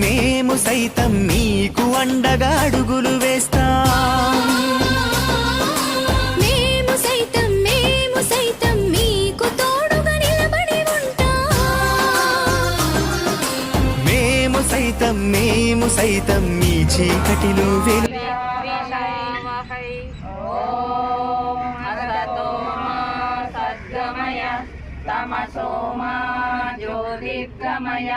మేము సైతం నీకు అండగా అడుగులు వేస్తాం. మేము సైతం మీకు తోడుగా నిలబడి ఉంటాం. మేము సైతం మీ చీకటిలో తమసోమా జ్యోతిర్గమయ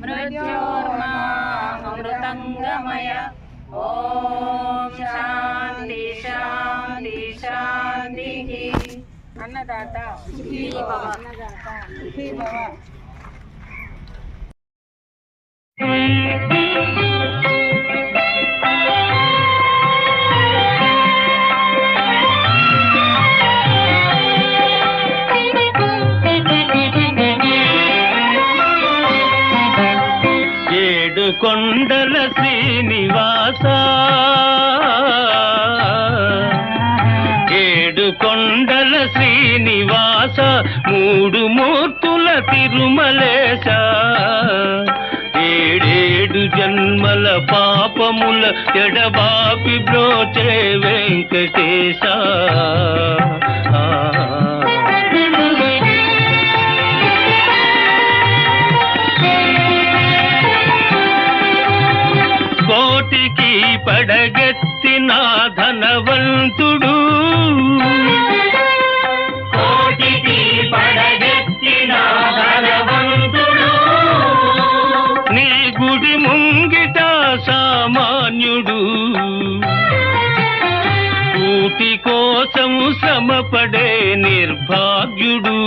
మృత్యోర్మామృతంగమయ. ఓం శాంతి శాంతి శాంతి. అన్నదాత సుఖీ భవ. కొండల శ్రీనివాస ఏడు కొండల శ్రీనివాస మూడు మూర్తుల తిరుమలేశ ఏడేడు జన్మల పాపముల ఎడబాపి బ్రోచే వెంకటేశ. కోటికి పడగెత్తిన ధనవంతుడు కోటికి పడగెత్తిన ధనవంతుడు నీ గుడి ముంగిట సామాన్యుడు కూటి కోసం శ్రమపడే నిర్భాగ్యుడు